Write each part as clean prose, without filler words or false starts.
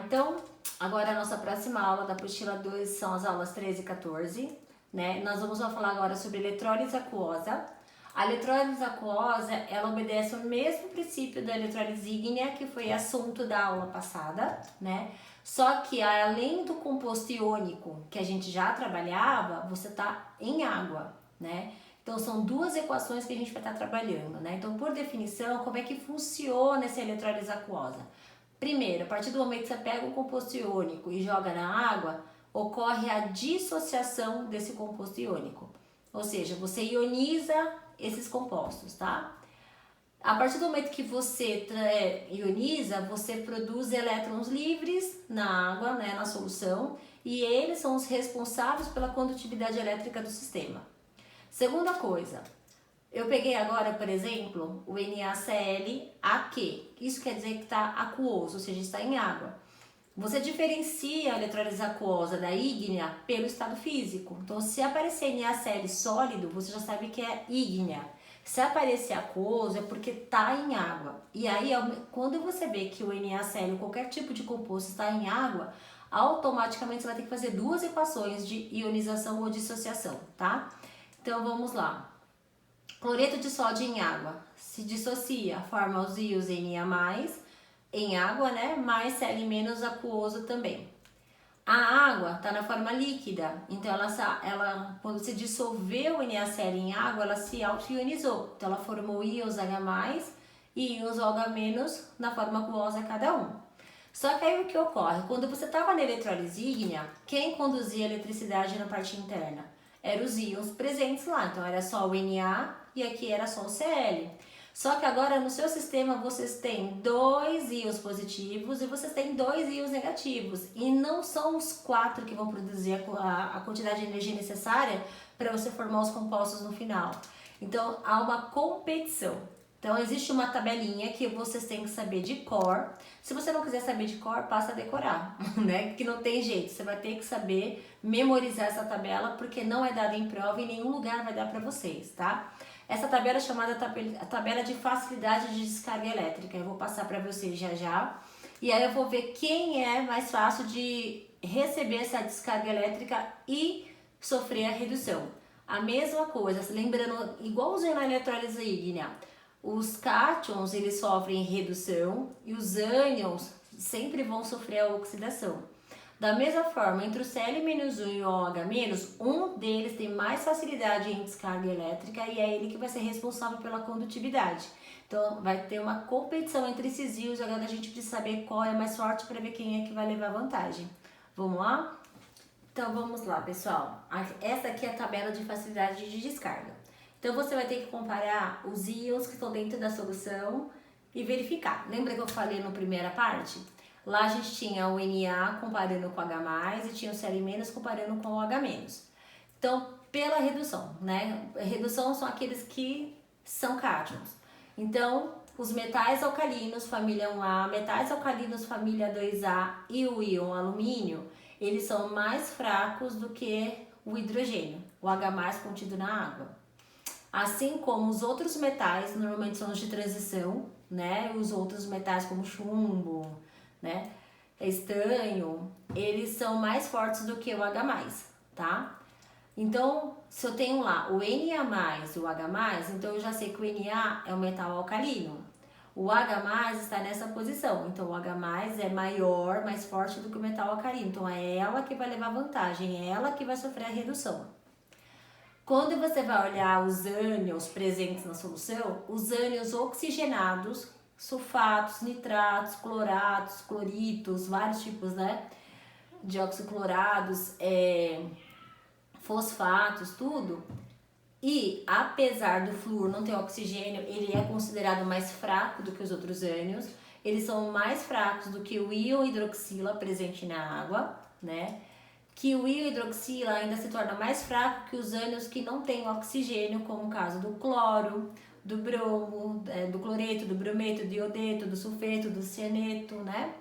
Então, agora a nossa próxima aula da apostila 2 são as aulas 13 e 14, né? Nós vamos falar agora sobre eletrólise aquosa. A eletrólise aquosa, ela obedece ao mesmo princípio da eletrólise ígnea, que foi assunto da aula passada, né? Só que além do composto iônico que a gente já trabalhava, você tá em água, né? Então são duas equações que a gente vai estar trabalhando, né? Então, por definição, como é que funciona essa eletrólise aquosa? Primeiro, a partir do momento que você pega o composto iônico e joga na água, ocorre a dissociação desse composto iônico. Ou seja, você ioniza esses compostos, tá? A partir do momento que você ioniza, você produz elétrons livres na água, né, na solução, e eles são os responsáveis pela condutividade elétrica do sistema. Segunda coisa, eu peguei agora, por exemplo, o NaCl-Aq. Isso quer dizer que está aquoso, ou seja, está em água. Você diferencia a eletrólise aquosa da ígnea pelo estado físico. Então, se aparecer NaCl sólido, você já sabe que é ígnea. Se aparecer aquoso, é porque está em água. E aí, quando você vê que o NaCl, qualquer tipo de composto, está em água, automaticamente você vai ter que fazer duas equações de ionização ou dissociação, tá? Então, vamos lá. Cloreto de sódio em água se dissocia, forma os íons Na+, em água, né? Mais Cl- aquoso também. A água está na forma líquida, então ela quando se dissolveu o NaCl em água, ela se auto-ionizou. Então ela formou íons H+, e íons OH- na forma aquosa cada um. Só que aí o que ocorre? Quando você estava na eletrólise ígnea, quem conduzia a eletricidade na parte interna? Eram os íons presentes lá, então era só o Na e aqui era só o Cl. Só que agora no seu sistema vocês têm dois íons positivos e vocês têm dois íons negativos. E não são os quatro que vão produzir a quantidade de energia necessária para você formar os compostos no final. Então há uma competição. Então existe uma tabelinha que vocês têm que saber de cor. Se você não quiser saber de cor, passa a decorar, né? Que não tem jeito, você vai ter que saber memorizar essa tabela, porque não é dada em prova e em nenhum lugar vai dar para vocês, tá? Essa tabela é chamada tabela de facilidade de descarga elétrica. Eu vou passar para vocês já já. E aí eu vou ver quem é mais fácil de receber essa descarga elétrica e sofrer a redução. A mesma coisa, lembrando, igualzinho na eletrólise ígnea, os cátions eles sofrem redução e os ânions sempre vão sofrer a oxidação. Da mesma forma, entre o Cl-1 e o OH-, um deles tem mais facilidade em descarga elétrica e é ele que vai ser responsável pela condutividade. Então, vai ter uma competição entre esses íons, agora a gente precisa saber qual é mais forte para ver quem é que vai levar vantagem. Vamos lá? Então, vamos lá, pessoal. Essa aqui é a tabela de facilidade de descarga. Então, você vai ter que comparar os íons que estão dentro da solução e verificar. Lembra que eu falei na primeira parte? Lá a gente tinha o Na comparando com o H+, e tinha o Cl- comparando com o OH-. Então, pela redução, né? Redução são aqueles que são cátions. Então, os metais alcalinos, família 1A, metais alcalinos, família 2A e o íon alumínio, eles são mais fracos do que o hidrogênio, o H+ contido na água. Assim como os outros metais, normalmente são os de transição, né? Os outros metais como chumbo, né? Estanho, eles são mais fortes do que o H+, tá? Então, se eu tenho lá o Na+, e o H+, então eu já sei que o Na é um metal alcalino. O H+ está nessa posição, então o H+ é maior, mais forte do que o metal alcalino. Então é ela que vai levar vantagem, é ela que vai sofrer a redução. Quando você vai olhar os ânions presentes na solução, os ânions oxigenados, sulfatos, nitratos, cloratos, cloritos, vários tipos, né, de oxiclorados, fosfatos, tudo. E apesar do flúor não ter oxigênio, ele é considerado mais fraco do que os outros ânions. Eles são mais fracos do que o íon hidroxila presente na água, né? Que o íon hidroxila ainda se torna mais fraco que os ânions que não têm oxigênio, como o caso do cloro, do bromo, do cloreto, do brometo, do iodeto, do sulfeto, do cianeto, né?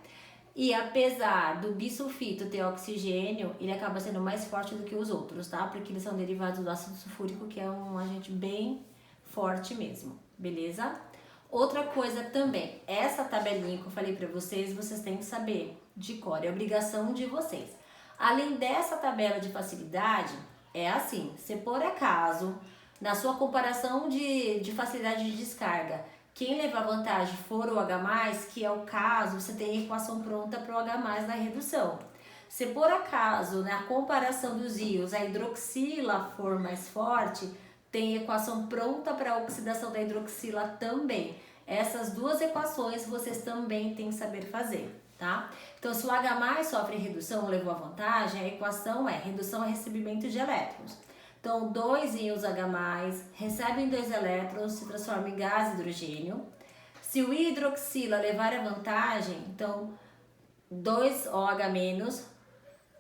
E apesar do bisulfito ter oxigênio, ele acaba sendo mais forte do que os outros, tá? Porque eles são derivados do ácido sulfúrico, que é um agente bem forte mesmo, beleza? Outra coisa também, essa tabelinha que eu falei para vocês têm que saber de cor, é obrigação de vocês. Além dessa tabela de facilidade, é assim, se por acaso, na sua comparação de facilidade de descarga, quem levar vantagem for o H+, que é o caso, você tem a equação pronta para o H+, na redução. Se por acaso, na comparação dos íons, a hidroxila for mais forte, tem equação pronta para a oxidação da hidroxila também. Essas duas equações vocês também têm que saber fazer, tá? Então, se o H+ sofre redução ou levou a vantagem, a equação é redução a recebimento de elétrons. Então, 2 íons H+, recebem 2 elétrons, se transformam em gás hidrogênio. Se o hidroxila levar a vantagem, então 2 OH-,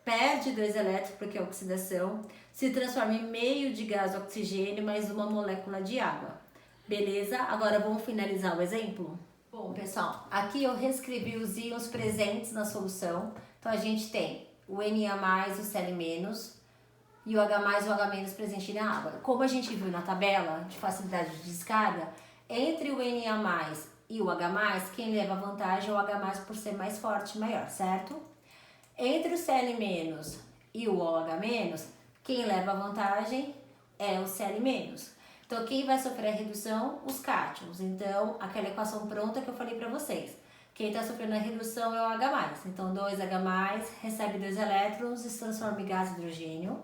perde 2 elétrons porque é oxidação, se transforma em meio de gás oxigênio mais uma molécula de água. Beleza? Agora vamos finalizar o exemplo? Bom, pessoal, aqui eu reescrevi os íons presentes na solução. Então a gente tem o Na+, o Cl- e o H+, o H- presente na água. Como a gente viu na tabela de facilidade de descarga, entre o Na+, e o H+, quem leva vantagem é o H+ por ser mais forte e maior, certo? Entre o Cl- e o OH-, quem leva vantagem é o Cl-. Então, quem vai sofrer a redução? Os cátions. Então, aquela equação pronta que eu falei para vocês. Quem está sofrendo a redução é o H+. Então, 2H+, recebe 2 elétrons e se transforma em gás hidrogênio.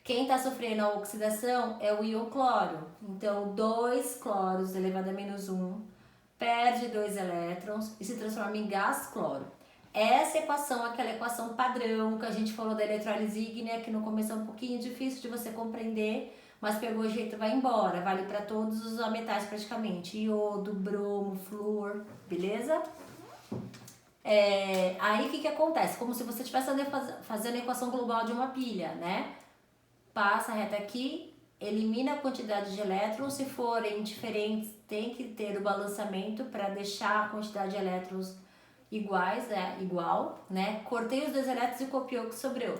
Quem está sofrendo a oxidação é o íon cloro. Então, 2 cloros elevado a -1 perde 2 elétrons e se transforma em gás cloro. Essa equação é aquela equação padrão que a gente falou da eletrólise ígnea, que no começo é um pouquinho difícil de você compreender, mas pegou o jeito e vai embora. Vale para todos os metais praticamente. Iodo, bromo, flúor, beleza? Aí o que acontece? Como se você estivesse fazendo a equação global de uma pilha, né? Passa a reta aqui, elimina a quantidade de elétrons. Se forem diferentes, tem que ter o balanceamento para deixar a quantidade de elétrons igual, né? Cortei os 2 elétrons e copiei o que sobrou.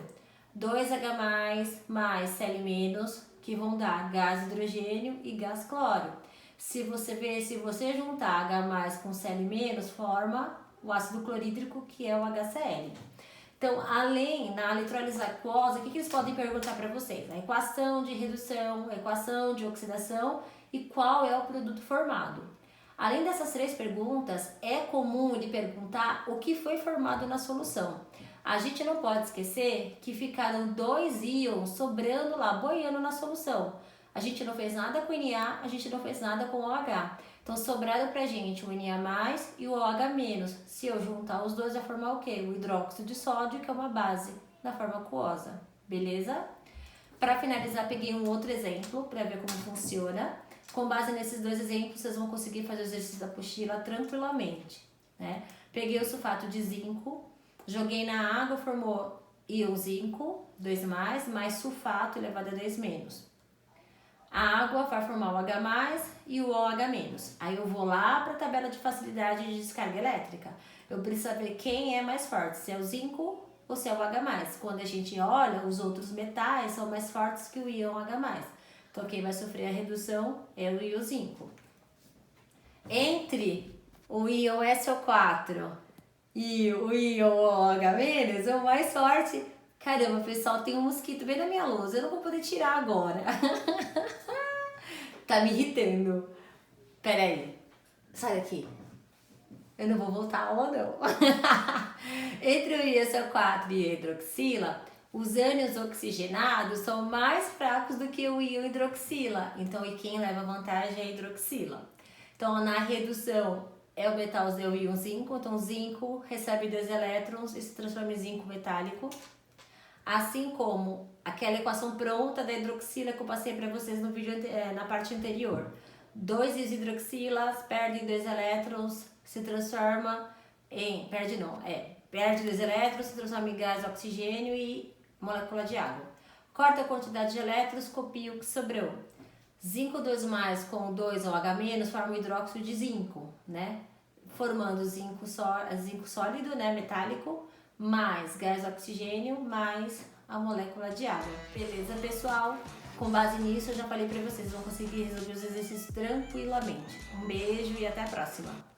2H+, mais Cl-, que vão dar gás hidrogênio e gás cloro. Se você juntar H+ com Cl-, forma o ácido clorídrico, que é o HCl. Então, na eletrólise aquosa, o que eles podem perguntar para vocês? A equação de redução, a equação de oxidação e qual é o produto formado. Além dessas 3 perguntas, é comum ele perguntar o que foi formado na solução. A gente não pode esquecer que ficaram 2 íons sobrando lá, boiando na solução. A gente não fez nada com o Na, a gente não fez nada com o OH. Então, sobraram pra gente o Na+ e o OH-. Se eu juntar os dois, vai formar o quê? O hidróxido de sódio, que é uma base da forma aquosa. Beleza? Para finalizar, peguei um outro exemplo para ver como funciona. Com base nesses 2 exemplos, vocês vão conseguir fazer o exercício da apostila tranquilamente, né? Peguei o sulfato de zinco, joguei na água, formou íon zinco, 2+, mais sulfato elevado a 2-. A água vai formar o H+ e o OH-. Aí eu vou lá para a tabela de facilidade de descarga elétrica. Eu preciso saber quem é mais forte, se é o zinco ou se é o H+. Quando a gente olha, os outros metais são mais fortes que o íon H+. Então, quem vai sofrer a redução é o íon zinco. Entre o íon SO4 e o íon OH-, o mais forte... Caramba, pessoal, tem um mosquito bem na minha lousa. Eu não vou poder tirar agora. Tá me irritando. Pera aí. Sai daqui. Eu não vou voltar ou não. Entre o íon SO4 e a hidroxila, os ânions oxigenados são mais fracos do que o íon hidroxila. Então, e quem leva vantagem é a hidroxila. Então, na redução, é o metal é o íon zinco. Então, zinco recebe 2 elétrons e se transforma em zinco metálico. Assim como aquela equação pronta da hidroxila que eu passei para vocês no vídeo na parte anterior. 2 hidroxilas perdem 2 elétrons, se transforma em... Perde 2 elétrons, se transforma em gás oxigênio e molécula de água. Corta a quantidade de elétrons, copia o que sobrou. Zinco 2+ com 2 OH- forma o hidróxido de zinco, né? Formando zinco sólido, né, metálico, mais gás oxigênio, mais a molécula de água. Beleza, pessoal? Com base nisso, eu já falei pra vocês, vão conseguir resolver os exercícios tranquilamente. Um beijo e até a próxima!